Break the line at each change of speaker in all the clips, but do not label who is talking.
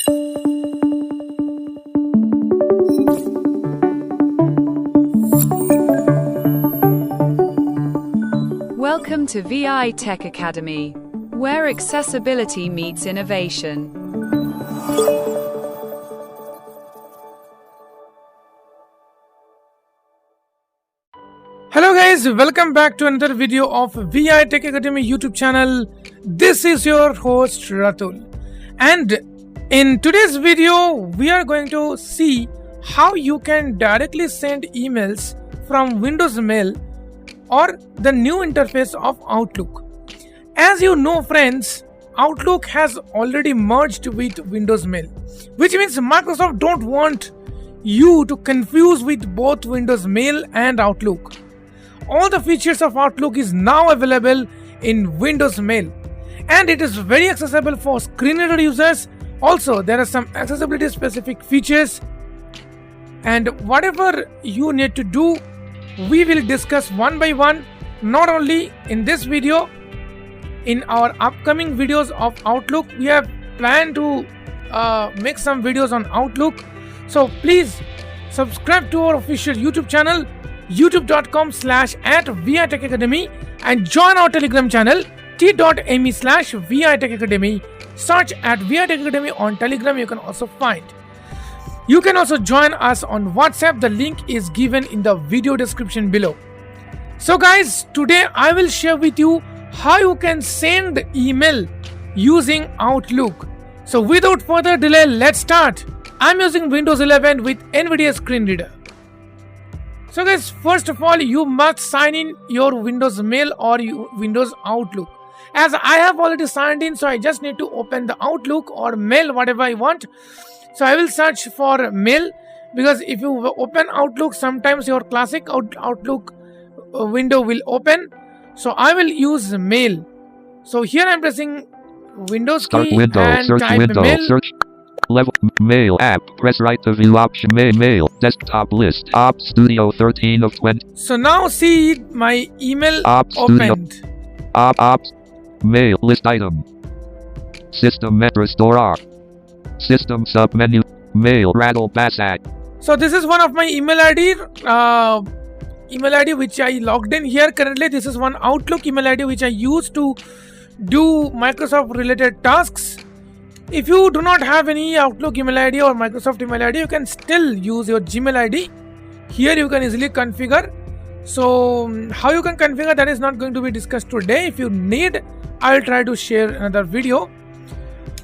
Welcome to V.I Tech Academy, where accessibility meets innovation.
Hello guys, welcome back to another video of V.I Tech Academy YouTube channel. This is your host Ratul, and in today's video we are going to see how you can directly send emails from Windows Mail or the new interface of Outlook. As you know friends, Outlook has already merged with Windows Mail, which means Microsoft don't want you to confuse with both Windows Mail and Outlook. All the features of Outlook is now available in Windows Mail, and it is very accessible for screen reader users. Also, there are some accessibility specific features, and whatever you need to do, we will discuss one by one, not only in this video. In our upcoming videos of Outlook, we have planned to make some videos on Outlook. So please subscribe to our official YouTube channel, youtube.com/@VITechAcademy, and join our Telegram channel, t.me/VITechAcademy. Search at VI Tech Academy on Telegram, you can also find. You can also join us on WhatsApp. The link is given in the video description below. So guys, today I will share with you how you can send email using Outlook. So without further delay, let's start. I'm using Windows 11 with NVDA screen reader. So guys, first of all, you must sign in your Windows Mail or Windows Outlook. As I have already signed in, so I just need to open the Outlook or Mail, whatever I want. So I will search for Mail, because if you open Outlook, sometimes your classic Outlook window will open. So I will use Mail. So here I am pressing Windows
Start
key
window,
and
search
type
window,
Mail.
search level, Mail app, press right to view option, Mail, desktop list, Op Studio 13 of 20.
So now see my email
Op Studio.
opened.
Ops, Mail, list item, System Metro Store R, System submenu, Mail, Rattle Bassat.
So this is one of my email ID which I logged in here. Currently this is one Outlook email ID which I use to do Microsoft related tasks. If you do not have any Outlook email ID or Microsoft email ID, you can still use your Gmail ID. Here you can easily configure. So how you can configure, that is not going to be discussed today. If you need, I will try to share another video.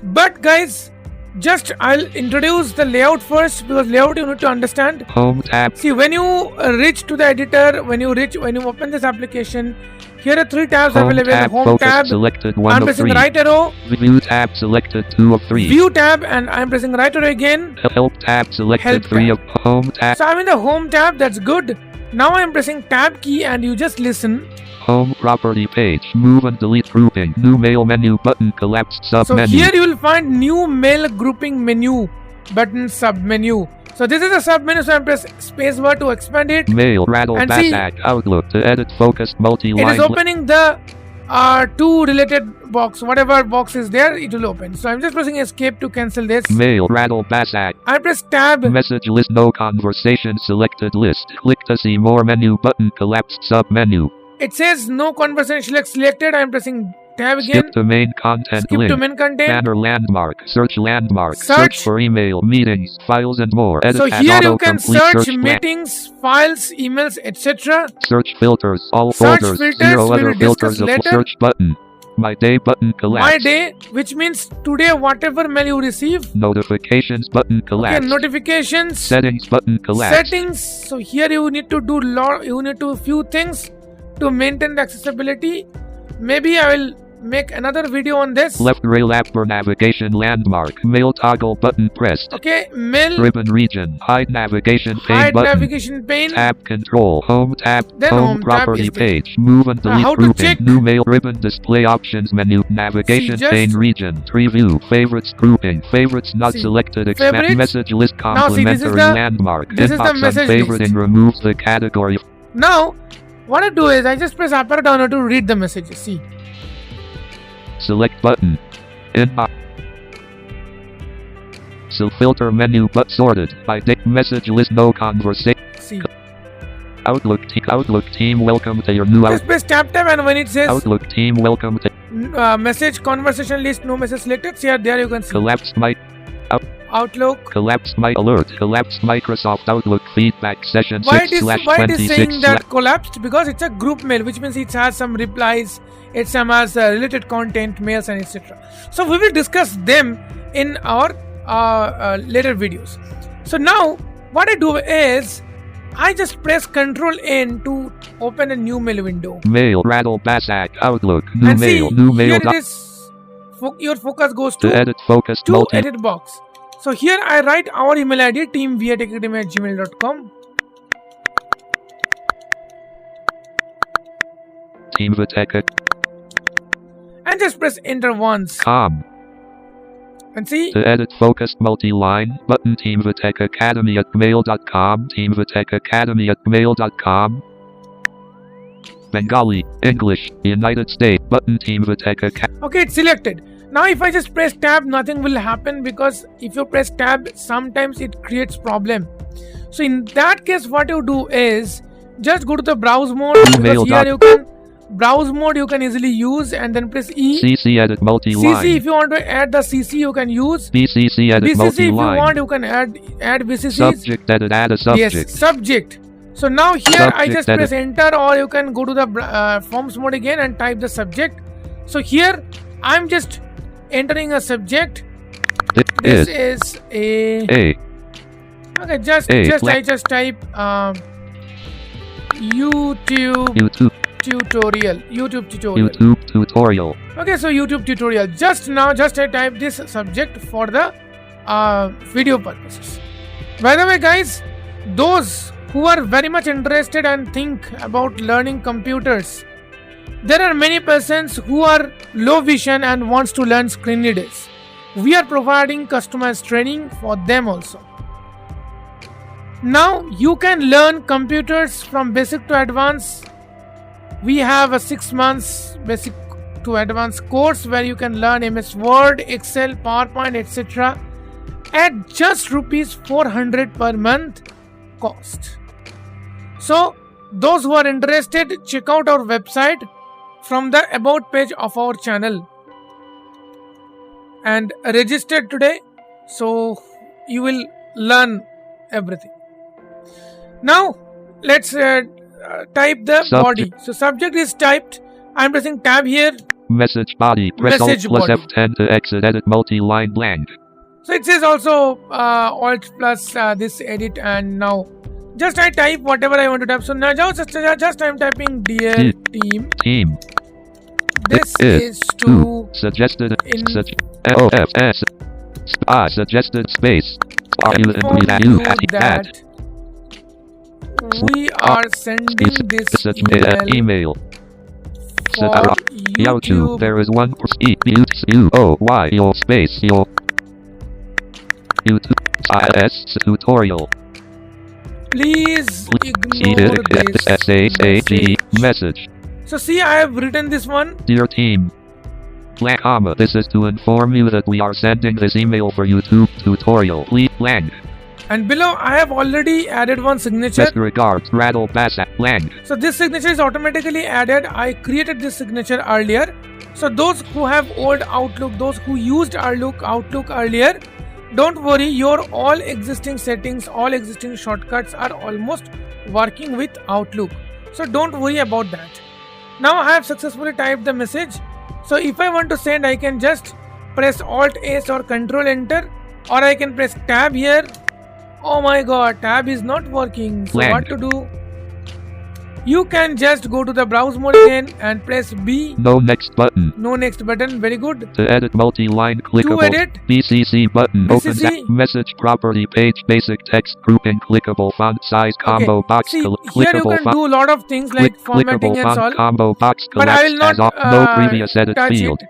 But guys, just I'll introduce the layout first, because layout you need to understand.
Home tab.
See, when you reach to the editor, when you open this application, here are three tabs
Home
available.
tab,
Home
focus
tab,
selected 1
I'm
of
pressing
3.
right arrow.
View tab selected 2 of 3.
View tab, and I'm pressing right arrow again.
Help tab selected
Help
3
tab.
of Home tab.
So I'm in the home tab, that's good. Now I'm pressing tab key, and you just listen.
Home property page, move and delete grouping, new mail menu button, collapsed sub
So
menu.
here you will find new mail grouping menu button sub menu. So this is a sub menu, so I press spacebar to expand it.
Mail, Rattle
And see,
Bassat, Outlook to edit focused multi-line.
It is opening the two related box, whatever box is there, it will open. So I'm just pressing escape to cancel this.
Mail, Rattle Bassat.
I press tab.
Message list, no conversation, selected list. Click to see more menu button, collapsed sub menu.
It says no conversation selected. I'm pressing tab again.
Skip to main content
Skip
link.
to main content.
Banner landmark. Search landmark.
Search
for email, meetings, files and more. Edit
So
and
here you can
autocomplete
search meetings, files, emails, etc.
Search filters. All
Search
folders.
filters,
0
we
other
will discuss
filters of
later.
search button. My day button collapsed.
My day, which means today whatever mail you receive.
Notifications button collapsed.
Okay, notifications.
Settings button collapsed.
Settings. So here you need to do few things to maintain the accessibility. Maybe I will make another video on this.
Left rail app for navigation landmark. Mail toggle button pressed.
Okay, mail.
Ribbon region. Hide navigation pane
Hide
button.
navigation pane.
Tab control. Home tab.
Then
home
home tab
property
is there.
page. Move and delete
how to
grouping.
check?
New mail ribbon display options menu. Navigation
See, just-
pane region. Preview. Favorites grouping. Favorites not
See,
selected.
favorites.
Message list
Now see, this is
complementary
the-
landmark.
this is the
Inbox
message
unfavoriting
list.
removes the category.
Now, what I do is I just press up or down to read the messages. See.
Select button. Inbox. So filter menu but sorted by date. Message list, no conversation.
See.
Outlook team, welcome to your new
Just press tab and when it says
Outlook team, welcome to
message conversation list, no message selected. See there you can see
collapsed my
Outlook.
collapsed my alert. Collapsed Microsoft Outlook feedback session
Why it
6
is
slash
why it is
26
saying that collapsed? Because it's a group mail, which means it has some replies, it has related content, mails and etc. So we will discuss them in our later videos. So now what I do is I just press Ctrl N to open a new mail window.
Mail rattle basak Outlook new
And
mail
see,
new
here
mail
it is. Your focus goes
to
to
edit focus multi
edit box. So here I write our email ID team.vitechacademy@gmail.com.
team vitech
and just press enter once.
com
And see,
to edit focused multi-line button. Team Vitech Academy at mail.com. Team Vitech Academy at mail.com. Bengali, English, United States button. Team Vitech Academy.
okay, it's selected. Now if I just press tab, nothing will happen because if you press tab, sometimes it creates problem. So in that case, what you do is just go to the browse mode, because here you can browse mode you can easily use, and then press E.
CC edit multi-line.
CC if you want to add the CC you can use.
BCC edit
BCC if you
multi-line.
want you can add BCC.
Subject edit, add a subject.
Yes, subject. So now here
Subject
I just
edit.
press enter, or you can go to the forms mode again and type the subject. So here I'm just entering a subject. This is a okay. I just type YouTube tutorial. Okay, so YouTube tutorial. Just I type this subject for the video purposes. By the way, guys, those who are very much interested and think about learning computers, there are many persons who are low vision and wants to learn screen readers. We are providing customized training for them also. Now you can learn computers from basic to advanced. We have a 6 months basic to advanced course where you can learn MS Word, Excel, PowerPoint, etc. at just rupees 400 per month cost. So those who are interested, check out our website from the about page of our channel and register today, so you will learn everything. Now let's type the body. So subject is typed. I'm pressing tab here.
Message body. Press Alt plus F10 to exit edit multi-line blank.
So it says also Alt plus this edit, and now just I type whatever I want to type. So now just I'm typing dear team. This is to
suggested suggested space.
that we are sending this
email
for YouTube.
There is one your space your YouTube tutorial.
Please ignore this
message.
So see, I have written this one.
Dear team, blank comma. This is to inform you that we are sending this email for YouTube tutorial. Please blank.
And below I have already added one signature.
Best regards, Rattle Basak blank.
So this signature is automatically added. I created this signature earlier. So those who have old Outlook, those who used Outlook earlier, don't worry, your all existing settings, all existing shortcuts are almost working with Outlook. So don't worry about that. Now I have successfully typed the message. So if I want to send, I can just press Alt S or Control Enter, or I can press tab here. Oh my god, tab is not working. So what to do? You can just go to the browse mode again and press B.
No next button.
No next button. Very good.
To edit multi-line clickable.
To edit.
BCC button.
BCC.
Open message property page. Basic text grouping. Clickable font size combo box.
See,
clickable
here you can do a lot of things like formatting and
font
all.
Combo box.
But I will not
no previous edit
touch
field.
it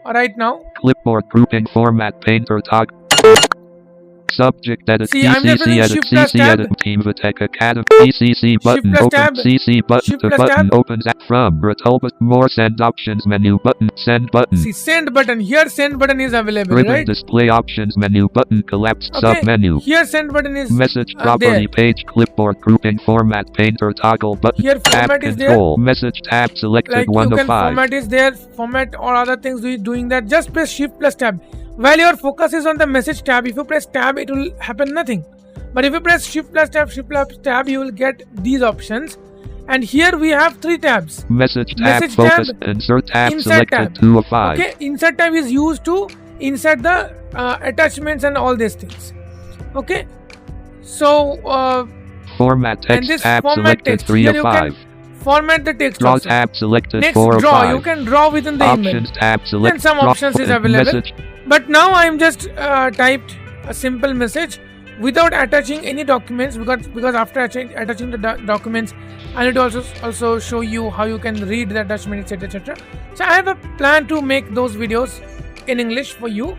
right now.
Clipboard grouping format painter toggle. Subject edit.
See, I'm just
CC
pressing
edit.
Shift plus
CC
tab.
edit. Team V.I Tech Academy. CC button.
plus
Open.
tab.
CC button.
Shift
The
plus
button
tab.
opens at from Ratulba. More send options menu button. Send button.
See, send button. Here send button is available,
Ribbon
right?
display options menu button. Collapsed
Okay.
sub menu.
Here send button is
Message property
there.
page clipboard grouping format painter toggle button.
Here
Tab
format is there.
control. Message tab selected
Like
1
you
of
can
5.
format is there, format or other things doing that. Just press Shift plus tab. While your focus is on the message tab, if you press tab, it will happen nothing. But if you press Shift plus tab, you will get these options. And here we have 3 tabs.
Message tab
Message
focus.
tab,
Insert tab
insert
selected
tab.
2 of 5.
Okay, insert tab is used to insert the attachments and all these things. Okay, so
Format
and
text
this
tab
format
selected
text.
3
Here
of
you
5.
can format the text.
Draw
also.
tab selected
Next,
4 of
draw.
5.
You can draw within the email.
Options tab select.
Then some
draw
options is
button.
available.
Message.
But now I am just typed a simple message without attaching any documents because after attaching the documents, I need to also show you how you can read the attachment, etc. So I have a plan to make those videos in English for you.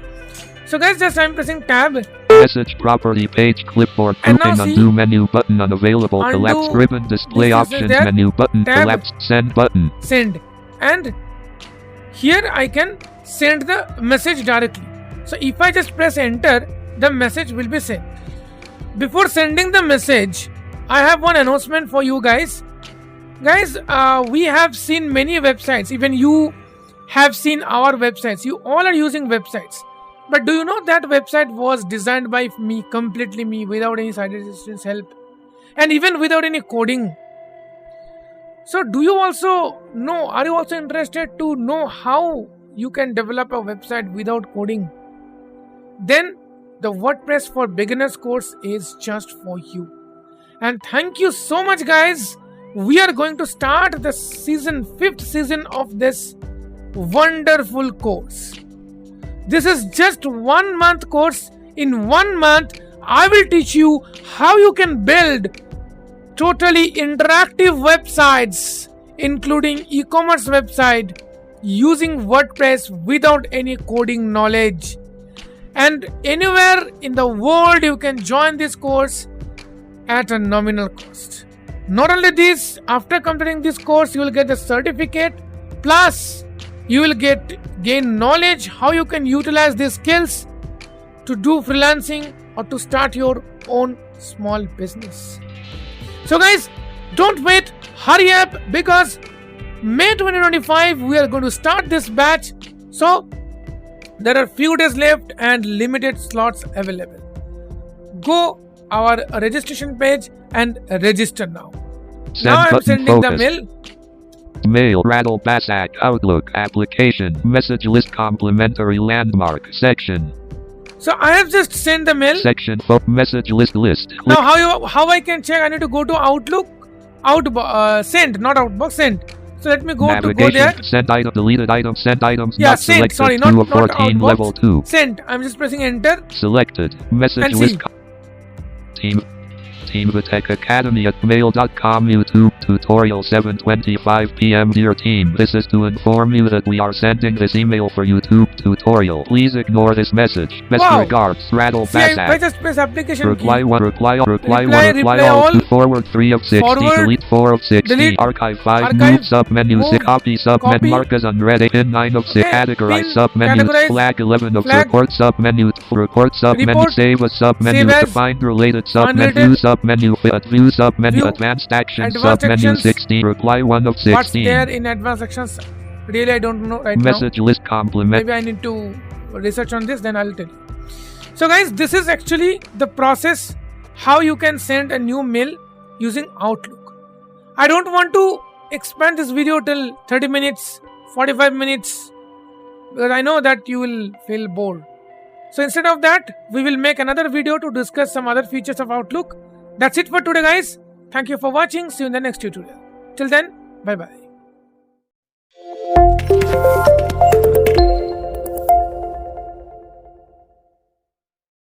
So guys, just I'm pressing tab.
Message property page clipboard
And now
grouping
see,
undo menu button unavailable.
undo,
Collapsed ribbon display
this is
options
there,
menu button.
tab,
Collapsed send button.
send, and here I can send the message directly. So if I just press enter, the message will be sent. Before sending the message, I have one announcement for you guys. Guys, we have seen many websites. Even you have seen our websites. You all are using websites. But do you know that website was designed by me, completely me, without any side assistance help, and even without any coding? So do you also know, are you also interested to know how you can develop a website without coding? Then the WordPress for Beginners course is just for you. And thank you so much, guys. We are going to start the 5th season of this wonderful course. This is just 1 month course. In 1 month, I will teach you how you can build totally interactive websites, including e-commerce website, using WordPress without any coding knowledge. And anywhere in the world you can join this course at a nominal cost. Not only this, after completing this course, you will get the certificate, plus you will gain knowledge how you can utilize these skills to do freelancing or to start your own small business. So guys, don't wait, hurry up, because May 2025 we are going to start this batch. So there are few days left and limited slots available. Go our registration page and register now. Now I am sending the mail.
Mail Rattle Basak Outlook application message list complimentary landmark section.
So I have just sent the mail.
Section message list.
Now how I can check? I need to go to Outlook, send, not Outbox, send. So let me go there.
Send item, deleted item, send items
Yeah,
not
sent.
selected.
Sorry,
2
not
of 14
Outbox.
level 2.
Sent. I'm just pressing enter.
Selected message
And
list.
see.
Team V.I Tech Academy at mail.com. YouTube tutorial 7:25 p.m. Dear team, this is to inform you that we are sending this email for YouTube tutorial. Please ignore this message. Best regards, Rattle Basak.
I just press application
Reply
key.
1, reply all,
Reply
all,
all.
forward 3 of 60,
Forward,
delete 4 of 60,
delete,
archive 5,
archive,
move sub menu
move,
6, copy sub
copy,
mark as unread, pin 9 of 6,
okay,
categorize
pin,
sub menu,
categorize,
flag 11 of
flag,
report sub menu, report sub menu,
report,
save a sub menu,
save as,
find related sub
find
menu,
related,
sub menu, view sub menu,
view,
advanced actions
advanced
sub menu
actions,
16, reply 1 of 16.
What's there in advanced actions? Really, I don't know right
Message
now.
list compliment.
Maybe I need to research on this, then I'll tell you. So guys, this is actually the process how you can send a new mail using Outlook. I don't want to expand this video till 30 minutes, 45 minutes, because I know that you will feel bored. So instead of that, we will make another video to discuss some other features of Outlook. That's it for today, guys. Thank you for watching. See you in the next tutorial. Till then, bye-bye.